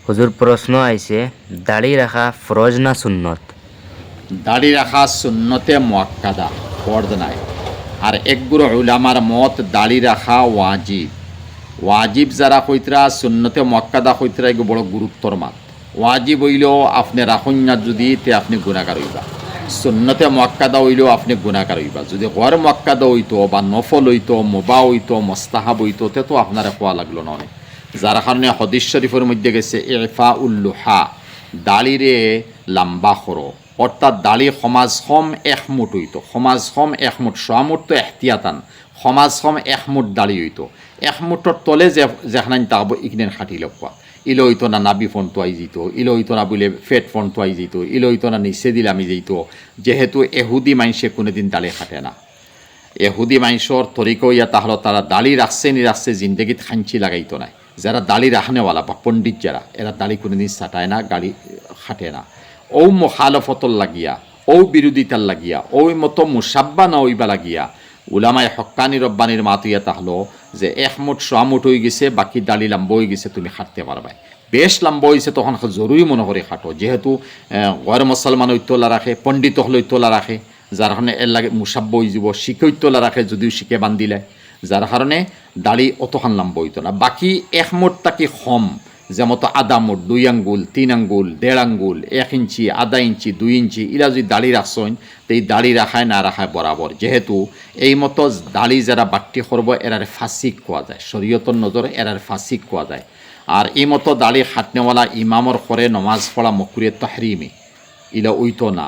হুজুর প্রশ্ন আইছে দাড়ি রাখা ফরজ না সুন্নত? দাড়ি রাখা সুন্নতে মুআক্কাদা, ফরজ নাই। আর একগুলো উলামার মত দাড়ি রাখা ওয়াজিব। ওয়াজিব যারা কইতরা সুন্নতে মুআক্কাদা কইতরা এগো বড় গুরুত্বর মাত। ওয়াজিব হইলেও আপনি রাখুন না যদি তে আপনি গুনাহগার হইবা, সুন্নতে মুআক্কাদা হইলেও আপনি গুনাহগার হইবা। যদি গয়র মুআক্কাদা হইতো বা নফল হইতো, মুবাহ হইতো, মুস্তাহাব হইতো তে তো আপনার খোয়া লাগলো না অনেক। যার কারণে হাদিস শরীফের মধ্যে গেছে ইফা উল্লুহা, দাড়িরে লম্বা করো, অর্থাৎ দাড়ি সমাজ কম একমুট হইতো, সমাজ কম একমুট, সোয়ামুট তো এহতিয়াতান, সমাজ কম একমুট দাড়ি হইতো। একমুটর তলে যেখানে তাকব ইকনেন খাটি লক্ষা, ইলো হইতো না নাবি ফোন তো আই যেত, ইলো হইতো না বলে ফেট ফোন তো আই যেত, ইলো হইতো না নিচে দিলে আমি যেত। যেহেতু এহুদি মানুষে কোনোদিন দাড়ি খাটে না, এহুদি মানুষের তরিকা ইয়া তাহলে তারা দাড়ি রাখছে নি রাখছে জিন্দগিত খাঞ্চি লাগাইতো না। যারা দাড়ি রাখনেওয়ালা বা পণ্ডিত যারা, এরা দাড়ি কোনোদিন চাটায় না, গাড়ি খাটে না। ও মুখালফতর লাগিয়া, ও বিরোধিতার লাগিয়া, ওই মতো মুসাব্বা না হইবা লাগিয়া উলামায় হক্কানি রব্বানির মাতুইয়া তাহলো যে একমুট সোয়ামুট হয়ে গেছে, বাকি দাড়ি লম্বা হয়ে গেছে, তুমি খাটতে পারবে। বেশ লম্বা হয়েছে তখন জরুরি মনে করে খাটো, যেহেতু গয়ের মুসলমান ঐতলা রাখে, পণ্ডিত হলে ঐতলা রাখে, যার কারণে এর লাগে মুসাব্বা হয়ে যাব, শিখে ঐতলা রাখে যদিও শিখে বান্ধিলে, যার কারণে দাড়ি অতখান লম্বা হইতো না। বাকি একমুট তাকে হম, যেমতো আধা মুট, 2 আঙ্গুল, 3 আঙ্গুল, 1.5 আঙ্গুল, 1 ইঞ্চি, আধা ইঞ্চি, 2 ইঞ্চি, ইলা যদি দাড়ি রাখছেন তো এই দাড়ি রাখায় না রাখায় বরাবর। যেহেতু এই মতো দাড়ি যারা বাট্টি করব এরার ফাঁসিক কোয়া যায়, শরীয়তর নজরে এরার ফাঁসিক কোয়া যায়। আর এই মতো দাড়ি খাটনেওয়ালা ইমামর করে নমাজ পড়া মকরুহে তাহরিমি, ইলা ওইতো না।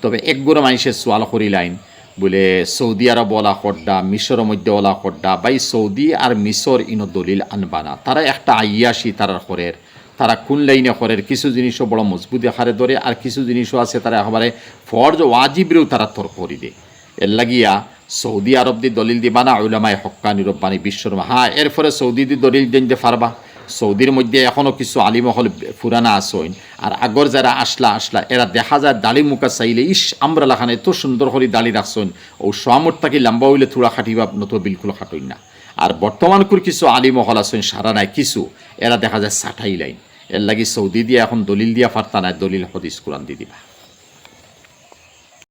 তবে একগুলো মানুষের সোয়াল করিলাইন বলে সৌদি আরব ওলা খড্ডা, মিশরের মধ্যে ওলা খড্ডা, বাই সৌদি আর মিশর ইনো দলিল আনবানা, তারা একটা আইয়াসি তারার খরের, তারা কোন লাইনে খরের কিছু জিনিসও বড় মজবুত আকারে ধরে, আর কিছু জিনিসও আছে তারা একেবারে ফরজ ওয়াজিবরেও তারা তর্ক করি দে। এর লাগিয়া সৌদি আরব দি দলিল দিবা না উলামায়ে হক্কানি রব্বানি বিশ্বর। হ্যাঁ, এরপরে সৌদি দি দলিল দিন যে পারবা। সৌদির মধ্যে এখনও কিছু আলিমহল ফুরানা আসইন, আর আগর যারা আসলা এরা দেখা যায় দাড়ি মুখা চাইলে ইস আমরা লাখান এত সুন্দর করে দাড়ি রাখছেন, ও সোয়ামত তাকে লম্বা হইলে থোড়া খাটিবা নত বিলকুল খাটইন না। আর বর্তমানকুর কিছু আলিমহল আসইন সারা নাই কিছু, এরা দেখা যায় সাঠাই লাইন। এর লাগি সৌদি দিয়া এখন দলিল দিয়া ফারতা নাই, দলিল হদিস কোরআন দি দিবা।